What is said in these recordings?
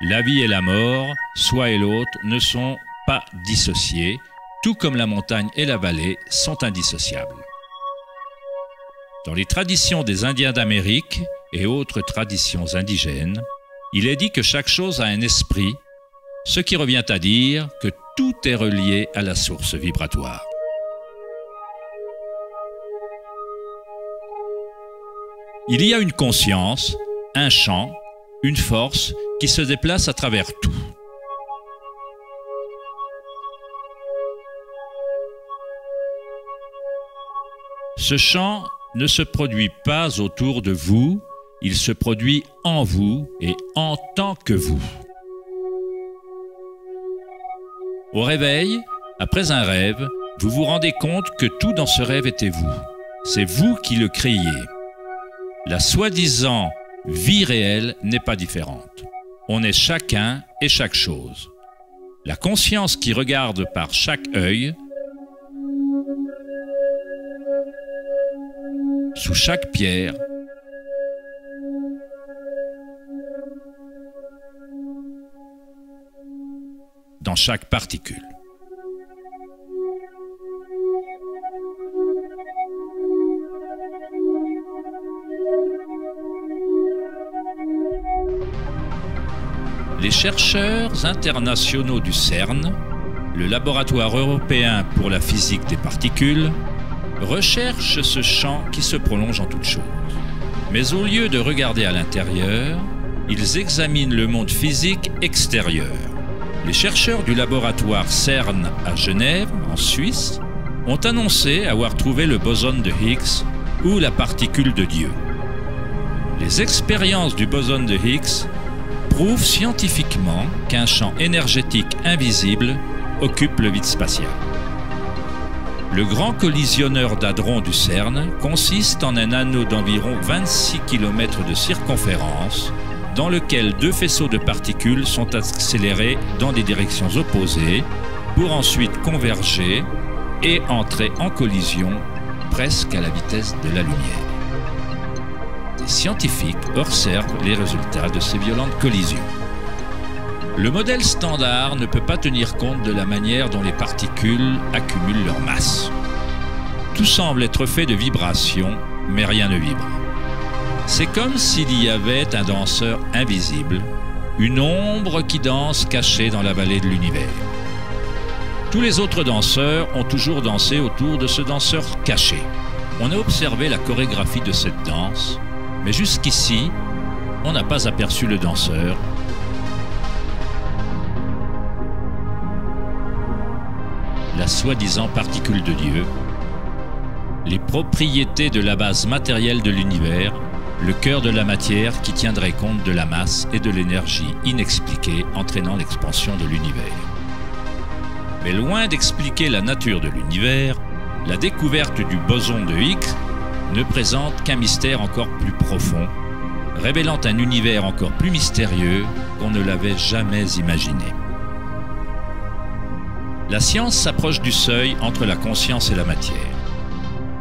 La vie et la mort, soi et l'autre, ne sont pas dissociés, tout comme la montagne et la vallée sont indissociables. Dans les traditions des Indiens d'Amérique et autres traditions indigènes, il est dit que chaque chose a un esprit, ce qui revient à dire que tout est relié à la source vibratoire. Il y a une conscience, un champ, une force qui se déplace à travers tout. Ce champ ne se produit pas autour de vous, il se produit en vous et en tant que vous. Au réveil, après un rêve, vous vous rendez compte que tout dans ce rêve était vous. C'est vous qui le créiez. La soi-disant vie réelle n'est pas différente. On est chacun et chaque chose. La conscience qui regarde par chaque œil, sous chaque pierre, dans chaque particule. Les chercheurs internationaux du CERN, le laboratoire européen pour la physique des particules, recherchent ce champ qui se prolonge en toutes choses. Mais au lieu de regarder à l'intérieur, ils examinent le monde physique extérieur. Les chercheurs du laboratoire CERN à Genève, en Suisse, ont annoncé avoir trouvé le boson de Higgs ou la particule de Dieu. Les expériences du boson de Higgs prouvent scientifiquement qu'un champ énergétique invisible occupe le vide spatial. Le grand collisionneur d'hadrons du CERN consiste en un anneau d'environ 26 km de circonférence dans lequel deux faisceaux de particules sont accélérés dans des directions opposées pour ensuite converger et entrer en collision presque à la vitesse de la lumière. Des scientifiques observent les résultats de ces violentes collisions. Le modèle standard ne peut pas tenir compte de la manière dont les particules accumulent leur masse. Tout semble être fait de vibrations, mais rien ne vibre. C'est comme s'il y avait un danseur invisible, une ombre qui danse cachée dans la vallée de l'univers. Tous les autres danseurs ont toujours dansé autour de ce danseur caché. On a observé la chorégraphie de cette danse, mais jusqu'ici, on n'a pas aperçu le danseur. La soi-disant particule de Dieu, les propriétés de la base matérielle de l'univers, le cœur de la matière qui tiendrait compte de la masse et de l'énergie inexpliquée entraînant l'expansion de l'univers. Mais loin d'expliquer la nature de l'univers, la découverte du boson de Higgs ne présente qu'un mystère encore plus profond, révélant un univers encore plus mystérieux qu'on ne l'avait jamais imaginé. La science s'approche du seuil entre la conscience et la matière.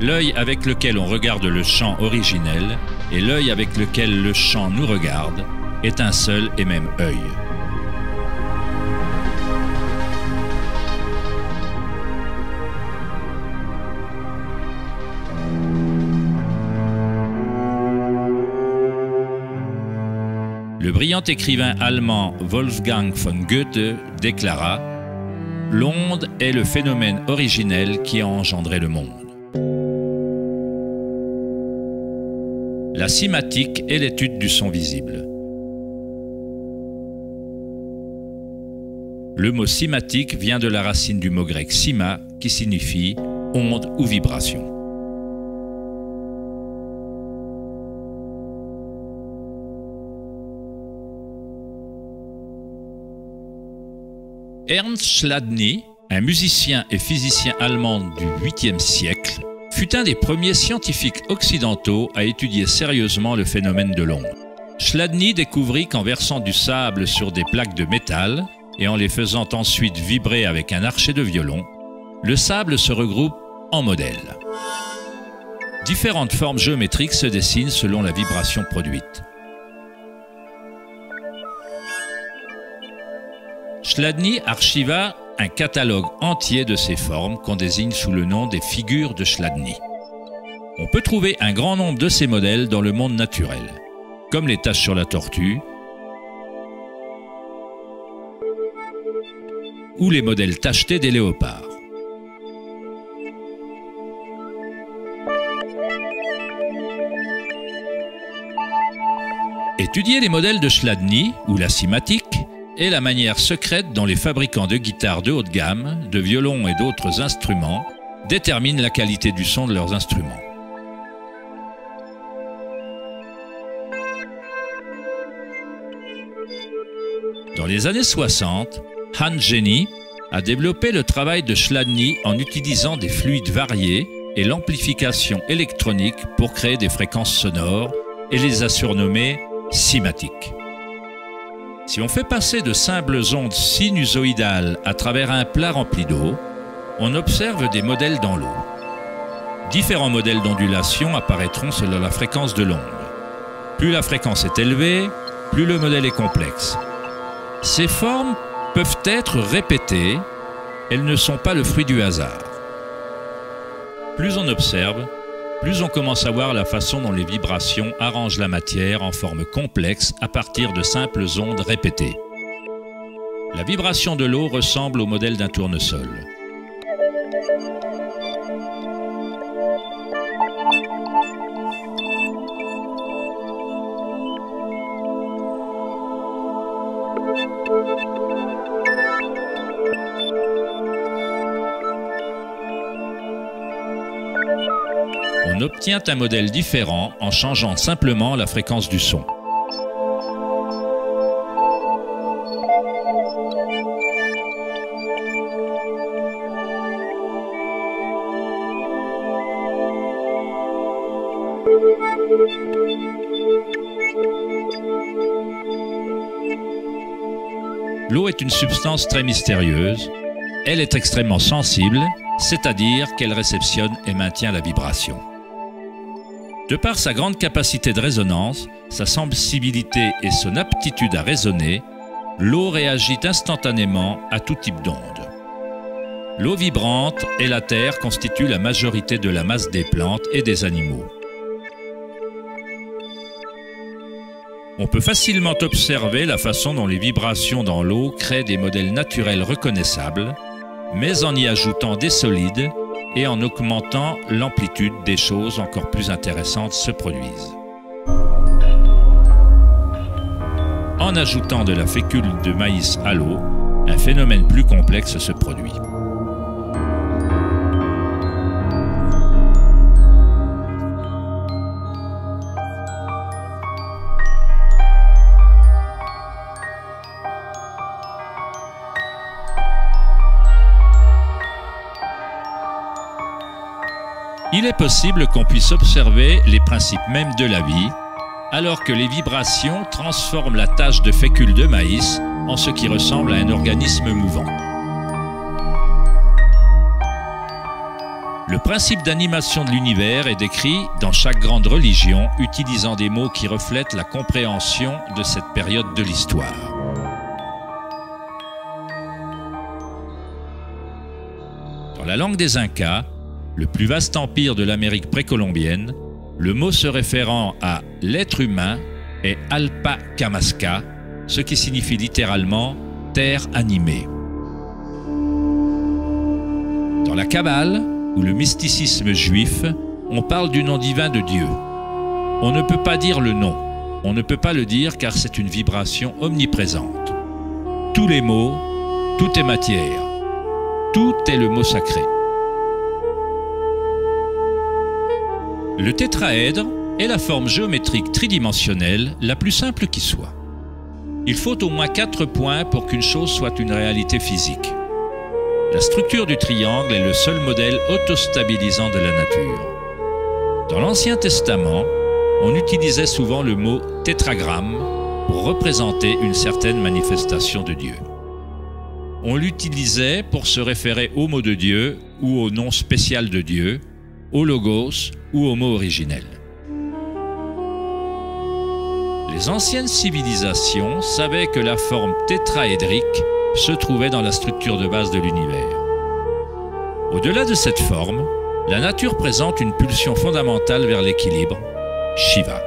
L'œil avec lequel on regarde le champ originel et l'œil avec lequel le champ nous regarde est un seul et même œil. Le brillant écrivain allemand Wolfgang von Goethe déclara « L'onde est le phénomène originel qui a engendré le monde. » La cymatique est l'étude du son visible. Le mot cymatique vient de la racine du mot grec cyma qui signifie onde ou vibration. Ernst Chladni, un musicien et physicien allemand du 8e siècle, fut un des premiers scientifiques occidentaux à étudier sérieusement le phénomène de l'onde. Chladni découvrit qu'en versant du sable sur des plaques de métal et en les faisant ensuite vibrer avec un archet de violon, le sable se regroupe en modèles. Différentes formes géométriques se dessinent selon la vibration produite. Chladni archiva un catalogue entier de ces formes qu'on désigne sous le nom des figures de Chladni. On peut trouver un grand nombre de ces modèles dans le monde naturel, comme les taches sur la tortue ou les modèles tachetés des léopards. Étudier les modèles de Chladni ou la cymatique est la manière secrète dont les fabricants de guitares de haute gamme, de violons et d'autres instruments déterminent la qualité du son de leurs instruments. Dans les années 60, Hans Jenny a développé le travail de Chladni en utilisant des fluides variés et l'amplification électronique pour créer des fréquences sonores et les a surnommées cymatiques. Si on fait passer de simples ondes sinusoïdales à travers un plat rempli d'eau, on observe des modèles dans l'eau. Différents modèles d'ondulation apparaîtront selon la fréquence de l'onde. Plus la fréquence est élevée, plus le modèle est complexe. Ces formes peuvent être répétées, elles ne sont pas le fruit du hasard. Plus on observe, plus on commence à voir la façon dont les vibrations arrangent la matière en forme complexe à partir de simples ondes répétées. La vibration de l'eau ressemble au modèle d'un tournesol. On obtient un modèle différent en changeant simplement la fréquence du son. L'eau est une substance très mystérieuse. Elle est extrêmement sensible, c'est-à-dire qu'elle réceptionne et maintient la vibration. De par sa grande capacité de résonance, sa sensibilité et son aptitude à résonner, l'eau réagit instantanément à tout type d'onde. L'eau vibrante et la terre constituent la majorité de la masse des plantes et des animaux. On peut facilement observer la façon dont les vibrations dans l'eau créent des modèles naturels reconnaissables, mais en y ajoutant des solides et en augmentant l'amplitude, des choses encore plus intéressantes se produisent. En ajoutant de la fécule de maïs à l'eau, un phénomène plus complexe se produit. Il est possible qu'on puisse observer les principes mêmes de la vie, alors que les vibrations transforment la tache de fécule de maïs en ce qui ressemble à un organisme mouvant. Le principe d'animation de l'univers est décrit dans chaque grande religion, utilisant des mots qui reflètent la compréhension de cette période de l'histoire. Dans la langue des Incas, le plus vaste empire de l'Amérique précolombienne, le mot se référant à l'être humain est Alpacamasca, ce qui signifie littéralement « terre animée ». Dans la Kabbale, ou le mysticisme juif, on parle du nom divin de Dieu. On ne peut pas dire le nom, on ne peut pas le dire car c'est une vibration omniprésente. Tous les mots, tout est matière, tout est le mot sacré. Le tétraèdre est la forme géométrique tridimensionnelle la plus simple qui soit. Il faut au moins 4 points pour qu'une chose soit une réalité physique. La structure du triangle est le seul modèle autostabilisant de la nature. Dans l'Ancien Testament, on utilisait souvent le mot tétragramme pour représenter une certaine manifestation de Dieu. On l'utilisait pour se référer au mot de Dieu ou au nom spécial de Dieu, au logos ou au mot originel. Les anciennes civilisations savaient que la forme tétraédrique se trouvait dans la structure de base de l'univers. Au-delà de cette forme, la nature présente une pulsion fondamentale vers l'équilibre, Shiva.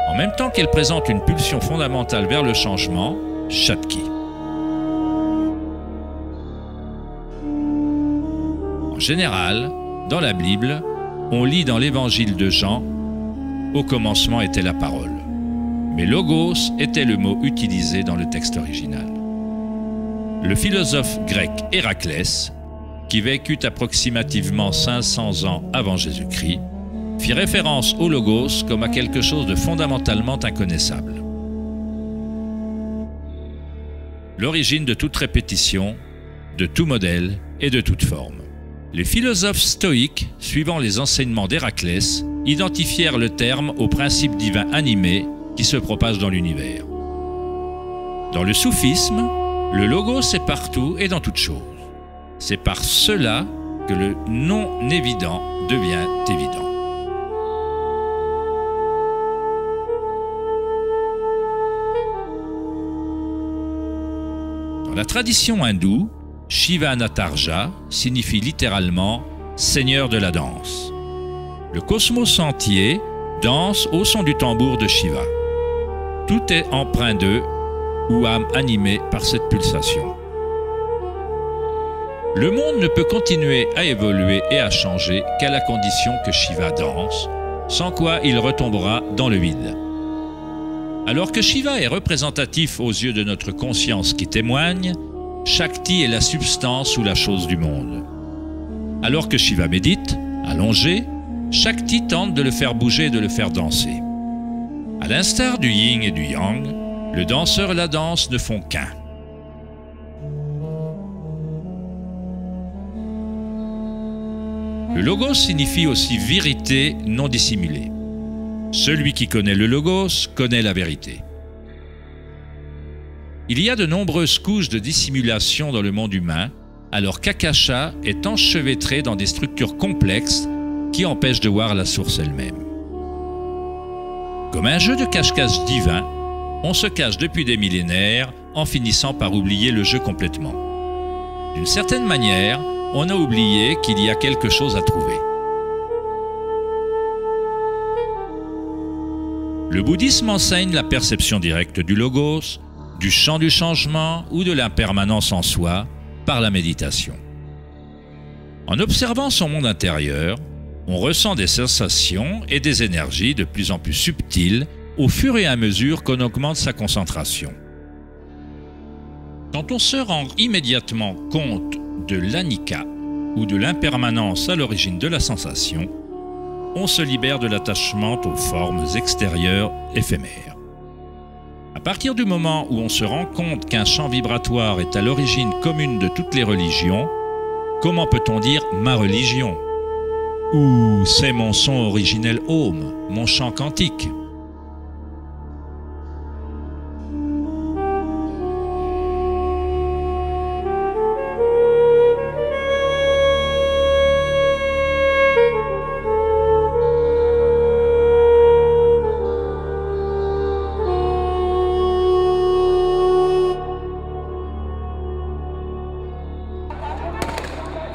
En même temps qu'elle présente une pulsion fondamentale vers le changement, Shakti. En général, dans la Bible, on lit dans l'évangile de Jean « Au commencement était la parole ». Mais logos était le mot utilisé dans le texte original. Le philosophe grec Héraclès, qui vécut approximativement 500 ans avant Jésus-Christ, fit référence au logos comme à quelque chose de fondamentalement inconnaissable. L'origine de toute répétition, de tout modèle et de toute forme. Les philosophes stoïques, suivant les enseignements d'Héraclès, identifièrent le terme au principe divin animé qui se propage dans l'univers. Dans le soufisme, le logos est partout et dans toute chose. C'est par cela que le non-évident devient évident. Dans la tradition hindoue, Shiva Natarja signifie littéralement « Seigneur de la danse ». Le cosmos entier danse au son du tambour de Shiva. Tout est empreint d'eux ou âme animée par cette pulsation. Le monde ne peut continuer à évoluer et à changer qu'à la condition que Shiva danse, sans quoi il retombera dans le vide. Alors que Shiva est représentatif aux yeux de notre conscience qui témoigne, Shakti est la substance ou la chose du monde. Alors que Shiva médite, allongé, Shakti tente de le faire bouger et de le faire danser. À l'instar du yin et du yang, le danseur et la danse ne font qu'un. Le logos signifie aussi vérité non dissimulée. Celui qui connaît le logos connaît la vérité. Il y a de nombreuses couches de dissimulation dans le monde humain, alors qu'Akasha est enchevêtré dans des structures complexes qui empêchent de voir la source elle-même. Comme un jeu de cache-cache divin, on se cache depuis des millénaires en finissant par oublier le jeu complètement. D'une certaine manière, on a oublié qu'il y a quelque chose à trouver. Le bouddhisme enseigne la perception directe du logos, du champ du changement ou de l'impermanence en soi par la méditation. En observant son monde intérieur, on ressent des sensations et des énergies de plus en plus subtiles au fur et à mesure qu'on augmente sa concentration. Quand on se rend immédiatement compte de l'anika ou de l'impermanence à l'origine de la sensation, on se libère de l'attachement aux formes extérieures éphémères. À partir du moment où on se rend compte qu'un champ vibratoire est à l'origine commune de toutes les religions, comment peut-on dire « ma religion » ou « c'est mon son originel Om, mon chant quantique ».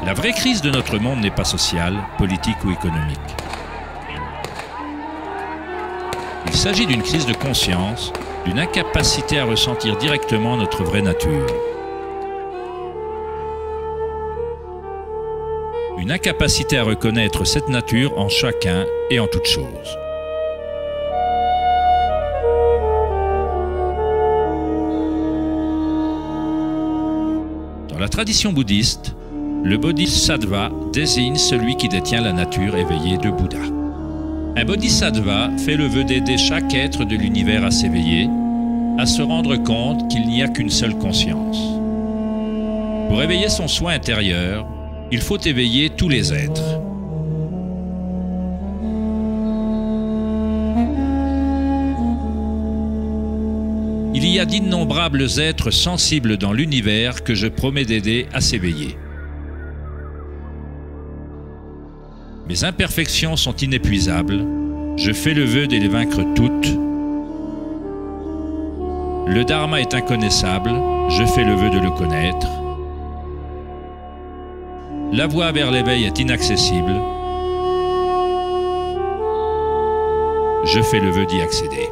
La vraie crise de notre monde n'est pas sociale, politique ou économique. Il s'agit d'une crise de conscience, d'une incapacité à ressentir directement notre vraie nature. Une incapacité à reconnaître cette nature en chacun et en toute chose. Dans la tradition bouddhiste, le bodhisattva désigne celui qui détient la nature éveillée de Bouddha. Un bodhisattva fait le vœu d'aider chaque être de l'univers à s'éveiller, à se rendre compte qu'il n'y a qu'une seule conscience. Pour éveiller son soi intérieur, il faut éveiller tous les êtres. Il y a d'innombrables êtres sensibles dans l'univers que je promets d'aider à s'éveiller. Mes imperfections sont inépuisables, je fais le vœu de les vaincre toutes. Le dharma est inconnaissable, je fais le vœu de le connaître. La voie vers l'éveil est inaccessible, je fais le vœu d'y accéder.